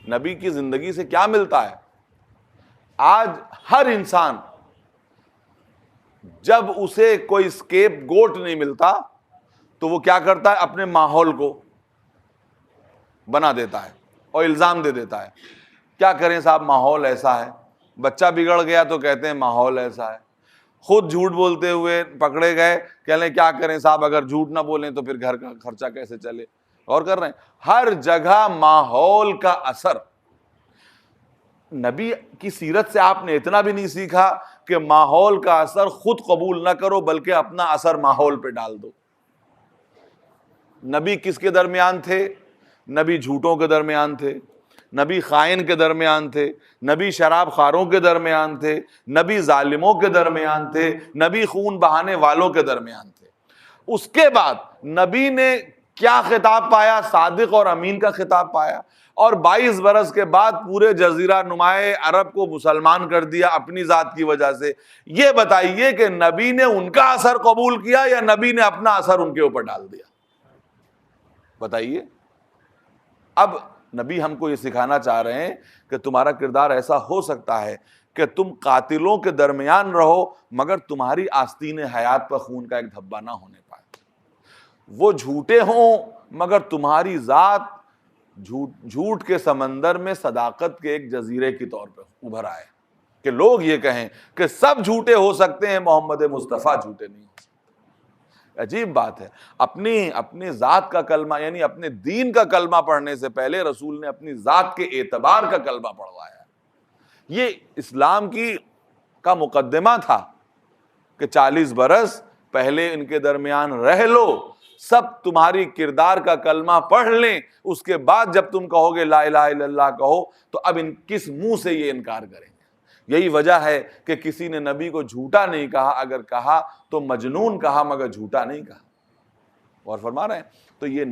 نبی کی زندگی سے کیا ملتا ہے؟ آج ہر انسان جب اسے کوئی اسکیپ گوٹ نہیں ملتا تو وہ کیا کرتا ہے؟ اپنے ماحول کو بنا دیتا ہے اور الزام دے دیتا ہے۔ کیا کریں صاحب، ماحول ایسا ہے، بچہ بگڑ گیا تو کہتے ہیں ماحول ایسا ہے، خود جھوٹ بولتے ہوئے پکڑے گئے، کہہ لیں کیا کریں صاحب، اگر جھوٹ نہ بولیں تو پھر گھر کا خرچہ کیسے چلے۔ غور کر رہے ہیں؟ ہر جگہ ماحول کا اثر۔ نبی کی سیرت سے آپ نے اتنا بھی نہیں سیکھا کہ ماحول کا اثر خود قبول نہ کرو بلکہ اپنا اثر ماحول پہ ڈال دو۔ نبی کس کے درمیان تھے؟ نبی جھوٹوں کے درمیان تھے، نبی خائن کے درمیان تھے، نبی شراب خاروں کے درمیان تھے، نبی ظالموں کے درمیان تھے، نبی خون بہانے والوں کے درمیان تھے۔ اس کے بعد نبی نے کیا خطاب پایا؟ صادق اور امین کا خطاب پایا، اور 22 برس کے بعد پورے جزیرہ نمائے عرب کو مسلمان کر دیا اپنی ذات کی وجہ سے۔ یہ بتائیے کہ نبی نے ان کا اثر قبول کیا یا نبی نے اپنا اثر ان کے اوپر ڈال دیا؟ بتائیے۔ اب نبی ہم کو یہ سکھانا چاہ رہے ہیں کہ تمہارا کردار ایسا ہو سکتا ہے کہ تم قاتلوں کے درمیان رہو مگر تمہاری آستین حیات پر خون کا ایک دھبا نہ ہونے پائے، وہ جھوٹے ہوں مگر تمہاری ذات جھوٹ کے سمندر میں صداقت کے ایک جزیرے کی طور پہ ابھر آئے، کہ لوگ یہ کہیں کہ سب جھوٹے ہو سکتے ہیں، محمد مصطفیٰ جھوٹے نہیں ہو سکتے۔ عجیب بات ہے، اپنی ذات کا کلمہ، یعنی اپنے دین کا کلمہ پڑھنے سے پہلے رسول نے اپنی ذات کے اعتبار کا کلمہ پڑھوایا۔ یہ اسلام کا مقدمہ تھا کہ 40 برس پہلے ان کے درمیان رہ لو، سب تمہاری کردار کا کلمہ پڑھ لیں، اس کے بعد جب تم کہو گے لا الہ الا اللہ کہو تو اب کس منہ سے یہ انکار کریں گے؟ یہی وجہ ہے کہ کسی نے نبی کو جھوٹا نہیں کہا، اگر کہا تو مجنون کہا مگر جھوٹا نہیں کہا۔ اور فرما رہے ہیں تو یہ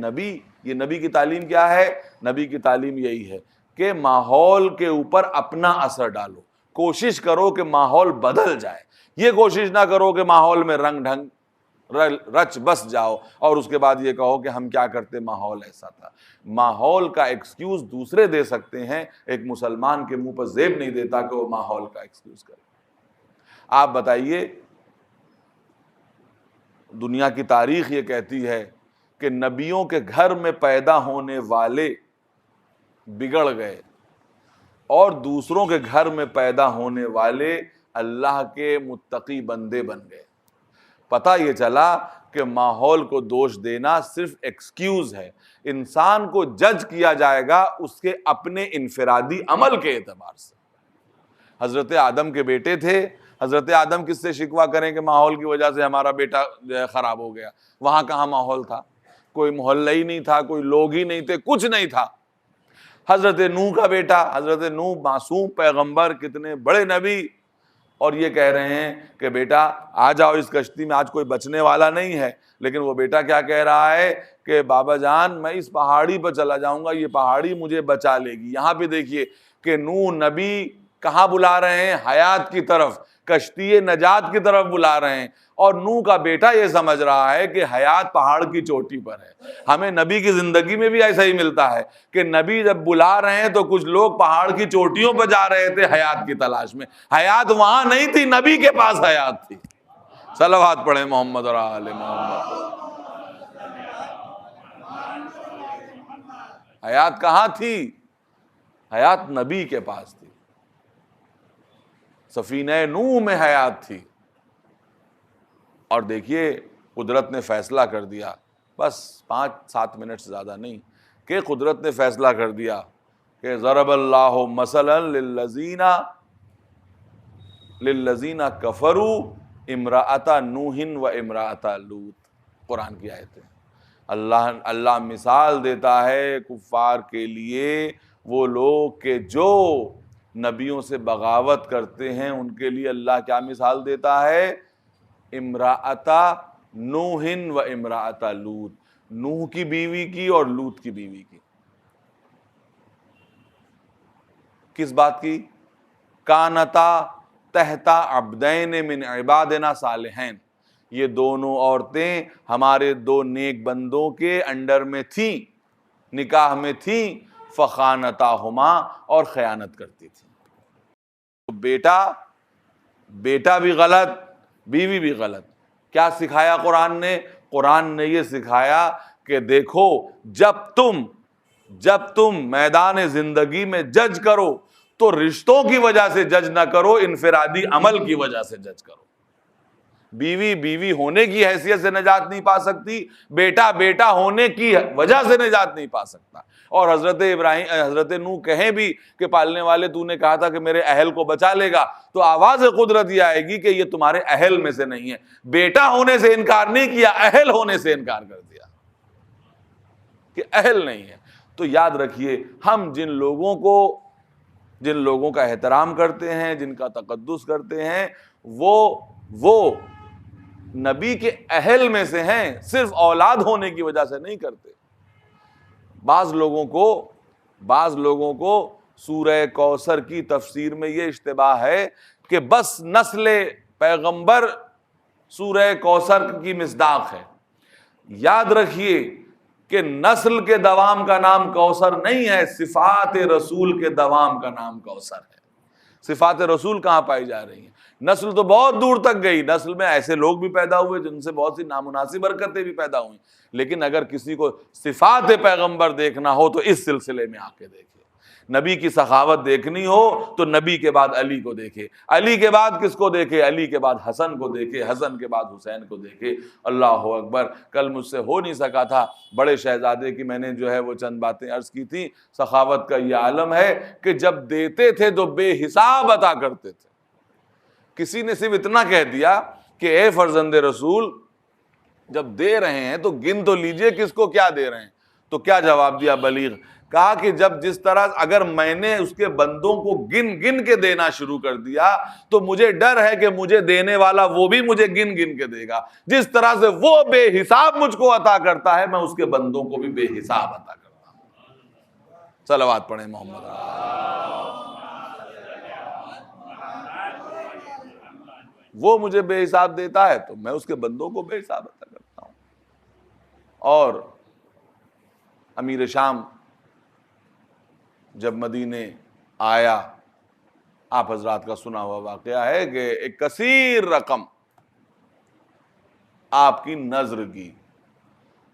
نبی کی تعلیم کیا ہے؟ نبی کی تعلیم یہی ہے کہ ماحول کے اوپر اپنا اثر ڈالو، کوشش کرو کہ ماحول بدل جائے، یہ کوشش نہ کرو کہ ماحول میں رنگ ڈھنگ رچ بس جاؤ اور اس کے بعد یہ کہو کہ ہم کیا کرتے، ماحول ایسا تھا۔ ماحول کا ایکسکیوز دوسرے دے سکتے ہیں، ایک مسلمان کے منہ پر زیب نہیں دیتا کہ وہ ماحول کا ایکسکیوز کرے۔ آپ بتائیے، دنیا کی تاریخ یہ کہتی ہے کہ نبیوں کے گھر میں پیدا ہونے والے بگڑ گئے اور دوسروں کے گھر میں پیدا ہونے والے اللہ کے متقی بندے بن گئے۔ پتہ یہ چلا کہ ماحول کو دوش دینا صرف ایکسکیوز ہے، انسان کو جج کیا جائے گا اس کے اپنے انفرادی عمل کے اعتبار سے۔ حضرت آدم کے بیٹے تھے، حضرت آدم کس سے شکوہ کریں کہ ماحول کی وجہ سے ہمارا بیٹا خراب ہو گیا؟ وہاں کہاں ماحول تھا؟ کوئی محلہ ہی نہیں تھا، کوئی لوگ ہی نہیں تھے، کچھ نہیں تھا۔ حضرت نوح کا بیٹا، حضرت نوح معصوم پیغمبر، کتنے بڑے نبی، اور یہ کہہ رہے ہیں کہ بیٹا آ جاؤ اس کشتی میں، آج کوئی بچنے والا نہیں ہے۔ لیکن وہ بیٹا کیا کہہ رہا ہے کہ بابا جان میں اس پہاڑی پر چلا جاؤں گا، یہ پہاڑی مجھے بچا لے گی۔ یہاں پہ دیکھیے کہ نوح نبی کہاں بلا رہے ہیں؟ حیات کی طرف، کشتی نجات کی طرف بلا رہے ہیں، اور نوح کا بیٹا یہ سمجھ رہا ہے کہ حیات پہاڑ کی چوٹی پر ہے۔ ہمیں نبی کی زندگی میں بھی ایسا ہی ملتا ہے کہ نبی جب بلا رہے ہیں تو کچھ لوگ پہاڑ کی چوٹیوں پہ جا رہے تھے حیات کی تلاش میں، حیات وہاں نہیں تھی، نبی کے پاس حیات تھی۔ صلوات پڑھیں محمد اور آل محمد۔ حیات کہاں تھی؟ حیات نبی کے پاس تھی، سفینہ نوح میں حیات تھی۔ اور دیکھیے قدرت نے فیصلہ کر دیا، بس 5-7 منٹ سے زیادہ نہیں، کہ قدرت نے فیصلہ کر دیا کہ ضرب اللہ مثلا للذین کفروا امرأۃ نوح و امرأۃ لوط، قرآن کی آیت ہے۔ اللہ مثال دیتا ہے کفار کے لیے، وہ لوگ کہ جو نبیوں سے بغاوت کرتے ہیں، ان کے لیے اللہ کیا مثال دیتا ہے؟ امرأۃ نوح و امرأۃ لوط، نوح کی بیوی کی اور لوط کی بیوی کی۔ کس بات کی؟ کانتا تحتا عبدین من عبادنا صالحین، یہ دونوں عورتیں ہمارے 2 نیک بندوں کے انڈر میں تھیں، نکاح میں تھیں، فخانتاہما، اور خیانت کرتی تھیں۔ بیٹا بھی غلط، بیوی بھی غلط۔ کیا سکھایا قرآن نے؟ قرآن نے یہ سکھایا کہ دیکھو جب تم میدان زندگی میں جج کرو تو رشتوں کی وجہ سے جج نہ کرو، انفرادی عمل کی وجہ سے جج کرو۔ بیوی ہونے کی حیثیت سے نجات نہیں پا سکتی، بیٹا ہونے کی وجہ سے نجات نہیں پا سکتا۔ اور حضرت نوح کہیں بھی کہ پالنے والے تو نے کہا تھا کہ میرے اہل کو بچا لے گا، تو آواز قدرت یہ آئے گی کہ یہ تمہارے اہل میں سے نہیں ہے۔ بیٹا ہونے سے انکار نہیں کیا، اہل ہونے سے انکار کر دیا کہ اہل نہیں ہے۔ تو یاد رکھیے، ہم جن لوگوں کا احترام کرتے ہیں، جن کا تقدس کرتے ہیں، وہ نبی کے اہل میں سے ہیں، صرف اولاد ہونے کی وجہ سے نہیں کرتے۔ بعض لوگوں کو سورہ کوثر کی تفسیر میں یہ اشتباہ ہے کہ بس نسل پیغمبر سورہ کوثر کی مصداق ہے۔ یاد رکھیے کہ نسل کے دوام کا نام کوثر نہیں ہے، صفات رسول کے دوام کا نام کوثر ہے۔ صفات رسول کہاں پائی جا رہی ہیں؟ نسل تو بہت دور تک گئی، نسل میں ایسے لوگ بھی پیدا ہوئے جن سے بہت سی نامناسب برکتیں بھی پیدا ہوئیں، لیکن اگر کسی کو صفات پیغمبر دیکھنا ہو تو اس سلسلے میں آ کے دیکھے۔ نبی کی سخاوت دیکھنی ہو تو نبی کے بعد علی کو دیکھے، علی کے بعد کس کو دیکھے؟ علی کے بعد حسن کو دیکھے، حسن کے بعد حسین کو دیکھے۔ اللہ اکبر۔ کل مجھ سے ہو نہیں سکا تھا، بڑے شہزادے کی میں نے وہ چند باتیں عرض کی تھی۔ سخاوت کا یہ عالم ہے کہ جب دیتے تھے تو بے حساب عطا کرتے تھے۔ کسی نے صرف اتنا کہہ دیا کہ اے فرزند رسول جب دے رہے ہیں تو گن تو لیجئے کس کو کیا دے رہے ہیں۔ تو کیا جواب دیا بلیغ؟ کہا کہ جس طرح اگر میں نے اس کے بندوں کو گن کے دینا شروع کر دیا تو مجھے ڈر ہے کہ مجھے دینے والا وہ بھی مجھے گن کے دے گا۔ جس طرح سے وہ بے حساب مجھ کو عطا کرتا ہے، میں اس کے بندوں کو بھی بے حساب عطا کرتا ہوں۔ صلوات پڑھیں محمد۔ وہ مجھے بے حساب دیتا ہے تو میں اس کے بندوں کو بے حساب عطا کرتا ہوں۔ اور امیر شام جب مدینے آیا، آپ حضرات کا سنا ہوا واقعہ ہے کہ ایک کثیر رقم آپ کی نظر کی۔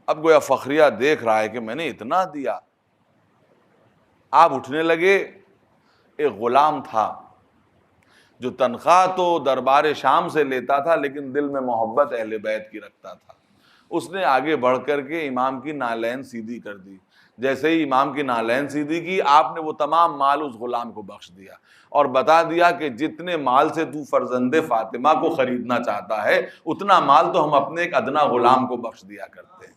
اب گویا فخریہ دیکھ رہا ہے کہ میں نے اتنا دیا۔ آپ اٹھنے لگے۔ ایک غلام تھا جو تنخواہ تو دربار شام سے لیتا تھا لیکن دل میں محبت اہل بیت کی رکھتا تھا۔ اس نے آگے بڑھ کر کے امام کی نالین سیدھی کر دی۔ جیسے ہی امام کی نالین سیدھی کی، آپ نے وہ تمام مال اس غلام کو بخش دیا اور بتا دیا کہ جتنے مال سے تو فرزند فاطمہ کو خریدنا چاہتا ہے اتنا مال تو ہم اپنے ایک ادنا غلام کو بخش دیا کرتے ہیں۔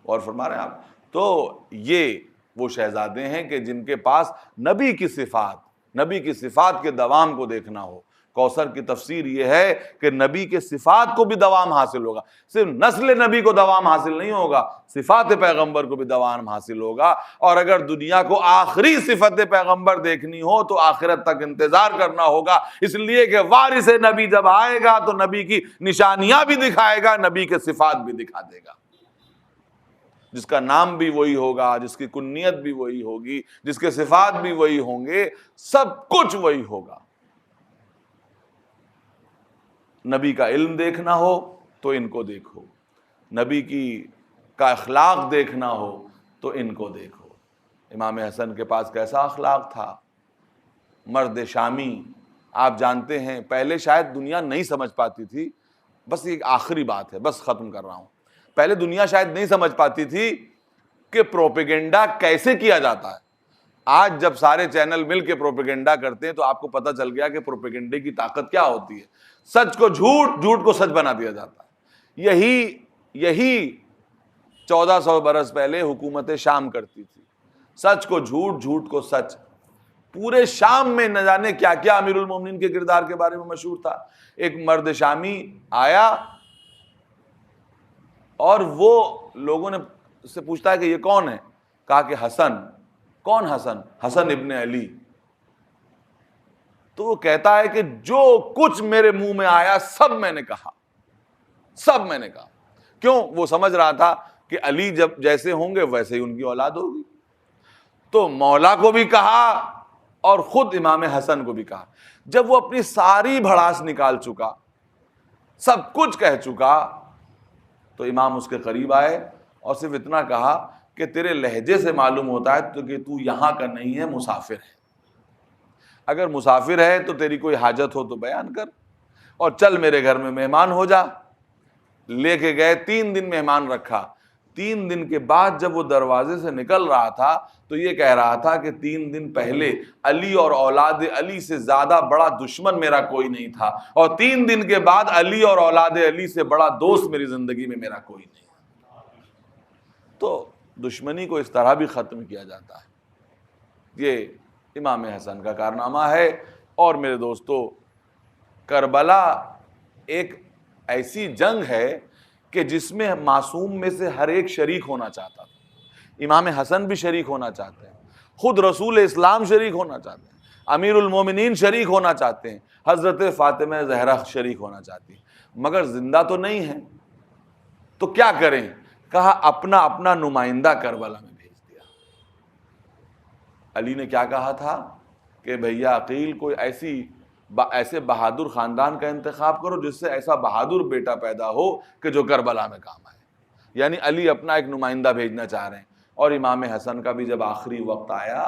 اور فرما رہے ہیں آپ. تو یہ وہ شہزادے ہیں کہ جن کے پاس نبی کی صفات کے دوام کو دیکھنا ہو. کوثر کی تفسیر یہ ہے کہ نبی کے صفات کو بھی دوام حاصل ہوگا. صرف نسل نبی کو دوام حاصل نہیں ہوگا, صفات پیغمبر کو بھی دوام حاصل ہوگا. اور اگر دنیا کو آخری صفت پیغمبر دیکھنی ہو تو آخرت تک انتظار کرنا ہوگا, اس لیے کہ وارث نبی جب آئے گا تو نبی کی نشانیاں بھی دکھائے گا, نبی کے صفات بھی دکھا دے گا. جس کا نام بھی وہی ہوگا, جس کی کنیت بھی وہی ہوگی, جس کے صفات بھی وہی ہوں گے, سب کچھ وہی ہوگا. نبی کا علم دیکھنا ہو تو ان کو دیکھو, نبی کا اخلاق دیکھنا ہو تو ان کو دیکھو. امام حسن کے پاس کیسا اخلاق تھا, مرد شامی. آپ جانتے ہیں پہلے شاید دنیا نہیں سمجھ پاتی تھی, بس ایک آخری بات ہے, بس ختم کر رہا ہوں. پہلے دنیا شاید نہیں سمجھ پاتی تھی کہ پروپیگنڈا کیسے کیا جاتا ہے. آج جب سارے چینل مل کے پروپیگنڈا کرتے ہیں تو آپ کو پتہ چل گیا کہ پروپیگنڈے کی طاقت کیا ہوتی ہے. سچ کو جھوٹ, جھوٹ کو سچ بنا دیا جاتا ہے. یہی 1400 برس پہلے حکومت شام کرتی تھی. سچ کو جھوٹ, جھوٹ کو سچ. پورے شام میں نہ جانے کیا کیا امیر المومنین کے کردار کے بارے میں مشہور تھا. ایک مرد شامی آیا اور وہ لوگوں نے اس سے پوچھتا ہے کہ یہ کون ہے, کہا کہ حسن. کون حسن؟ حسن ابن علی. تو وہ کہتا ہے کہ جو کچھ میرے منہ میں آیا سب میں نے کہا. کیوں؟ وہ سمجھ رہا تھا کہ علی جب جیسے ہوں گے ویسے ہی ان کی اولاد ہوگی. تو مولا کو بھی کہا اور خود امام حسن کو بھی کہا. جب وہ اپنی ساری بھڑاس نکال چکا, سب کچھ کہہ چکا, تو امام اس کے قریب آئے اور صرف اتنا کہا کہ تیرے لہجے سے معلوم ہوتا ہے کہ تو یہاں کا نہیں ہے, مسافر ہے. اگر مسافر ہے تو تیری کوئی حاجت ہو تو بیان کر, اور چل میرے گھر میں مہمان ہو جا. لے کے گئے, 3 دن مہمان رکھا. 3 دن کے بعد جب وہ دروازے سے نکل رہا تھا تو یہ کہہ رہا تھا کہ 3 دن پہلے علی اور اولاد علی سے زیادہ بڑا دشمن میرا کوئی نہیں تھا, اور 3 دن کے بعد علی اور اولاد علی سے بڑا دوست میری زندگی میں میرا کوئی نہیں. تو دشمنی کو اس طرح بھی ختم کیا جاتا ہے. یہ امام حسن کا کارنامہ ہے. اور میرے دوستو, کربلا ایک ایسی جنگ ہے کہ جس میں معصوم میں سے ہر ایک شریک ہونا چاہتا تھا. امام حسن بھی شریک ہونا چاہتے ہیں, خود رسول اسلام شریک ہونا چاہتے ہیں, امیر المومنین شریک ہونا چاہتے ہیں, حضرت فاطمہ زہرا شریک ہونا چاہتی ہیں, مگر زندہ تو نہیں ہیں. تو کیا کریں؟ کہا اپنا اپنا نمائندہ کربلا میں بھیج دیا. علی نے کیا کہا تھا کہ بھیا عقیل کوئی ایسے بہادر خاندان کا انتخاب کرو جس سے ایسا بہادر بیٹا پیدا ہو کہ جو کربلا میں کام آئے. یعنی علی اپنا ایک نمائندہ بھیجنا چاہ رہے ہیں. اور امام حسن کا بھی جب آخری وقت آیا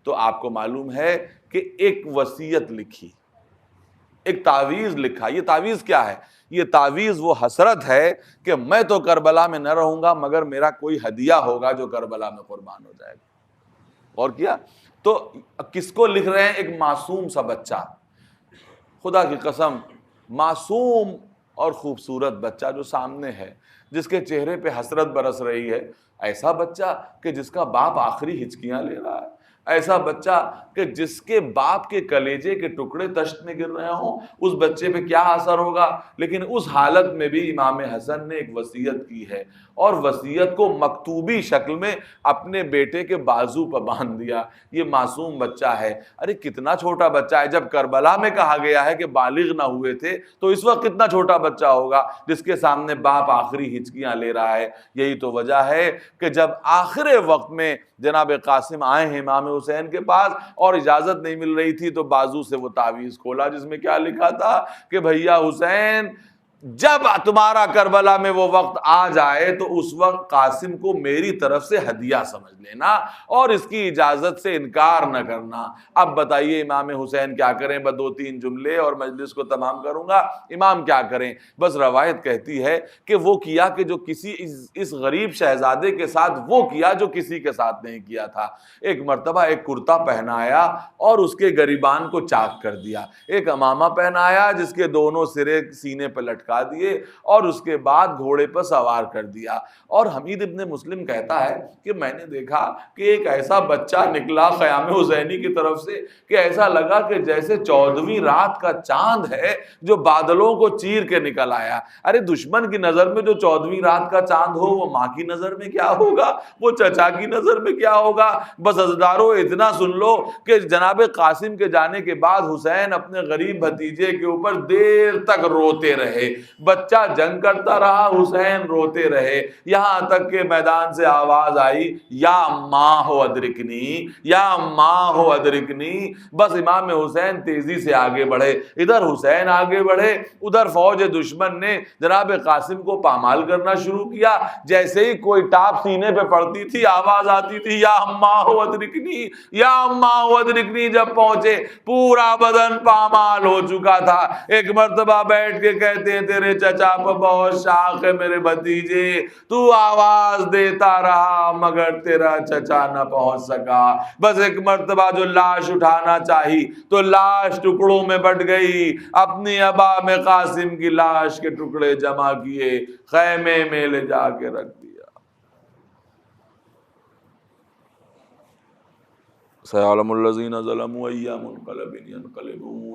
تو آپ کو معلوم ہے کہ ایک وصیت لکھی, ایک تعویذ لکھا. یہ تعویذ کیا ہے؟ یہ تعویذ وہ حسرت ہے کہ میں تو کربلا میں نہ رہوں گا مگر میرا کوئی ہدیہ ہوگا جو کربلا میں قربان ہو جائے گا. اور کیا تو کس کو لکھ رہے ہیں؟ ایک معصوم سا بچہ, خدا کی قسم معصوم اور خوبصورت بچہ جو سامنے ہے, جس کے چہرے پہ حسرت برس رہی ہے. ایسا بچہ کہ جس کا باپ آخری ہچکیاں لے رہا ہے, ایسا بچہ کہ جس کے باپ کے کلیجے کے ٹکڑے تشت میں گر رہے ہوں, اس بچے پہ کیا اثر ہوگا. لیکن اس حالت میں بھی امام حسن نے ایک وصیت کی ہے, اور وصیت کو مکتوبی شکل میں اپنے بیٹے کے بازو پر باندھ دیا. یہ معصوم بچہ ہے. ارے کتنا چھوٹا بچہ ہے. جب کربلا میں کہا گیا ہے کہ بالغ نہ ہوئے تھے تو اس وقت کتنا چھوٹا بچہ ہوگا جس کے سامنے باپ آخری ہچکیاں لے رہا ہے. یہی تو وجہ ہے کہ جب آخر وقت میں جناب قاسم آئے ہیں امام حسین کے پاس اور اجازت نہیں مل رہی تھی, تو بازو سے وہ تعویذ کھولا جس میں کیا لکھا تھا کہ بھیا حسین, جب تمہارا کربلا میں وہ وقت آ جائے تو اس وقت قاسم کو میری طرف سے ہدیہ سمجھ لینا اور اس کی اجازت سے انکار نہ کرنا. اب بتائیے امام حسین کیا کریں؟ بس 2-3 جملے اور مجلس کو تمام کروں گا. امام کیا کریں؟ بس روایت کہتی ہے کہ وہ کیا کہ جو کسی اس غریب شہزادے کے ساتھ وہ کیا جو کسی کے ساتھ نہیں کیا تھا. ایک مرتبہ ایک کرتا پہنایا اور اس کے گریبان کو چاک کر دیا. ایک امامہ پہنایا جس کے دونوں سرے سینے پہ لٹکا لگا دیے اور اس کے بعد گھوڑے پر سوار کر دیا۔ اور حمید ابن مسلم کہتا ہے کہ میں نے دیکھا کہ ایک ایسا بچہ نکلا خیام حسینی کی طرف سے کہ ایسا لگا کہ جیسے 14ویں رات کا چاند ہے جو بادلوں کو چیر کے نکل آیا۔ ارے دشمن کی نظر میں جو 14ویں رات کا چاند ہو وہ ماں کی نظر میں کیا ہوگا، وہ چچا کی نظر میں کیا ہوگا۔ بس عزیزدارو اتنا سن لو کہ جناب قاسم کے جانے کے بعد حسین اپنے غریب بھتیجے کے اوپر دیر تک روتے رہے، بچہ جنگ کرتا رہا، حسین روتے رہے، یہاں تک کہ میدان سے آواز آئی یا ماں ہو ادرکنی، یا ماں ہو ادرکنی۔ بس امام حسین تیزی سے آگے بڑھے، ادھر حسین آگے بڑھے، ادھر فوج دشمن نے جناب قاسم کو پامال کرنا شروع کیا۔ جیسے ہی کوئی ٹاپ سینے پہ پڑتی تھی آواز آتی تھی یا ماں ہو ادرکنی، یا ماں ہو ادرکنی۔ جب پہنچے پورا بدن پامال ہو چکا تھا۔ ایک مرتبہ بیٹھ کے کہتے ہیں تیرے چچا پہ بہت شاق ہے میرے بھتیجے، تو آواز دیتا رہا مگر تیرا چچا نہ پہنچ سکا۔ بس ایک مرتبہ جو لاش اٹھانا چاہی تو لاش ٹکڑوں میں بٹ گئی۔ اپنی ابا میں قاسم کی لاش کے ٹکڑے جمع کیے، خیمے میں لے جا کے رکھ دیا۔ سيعلم الذين ظلموا أي منقلب ينقلبون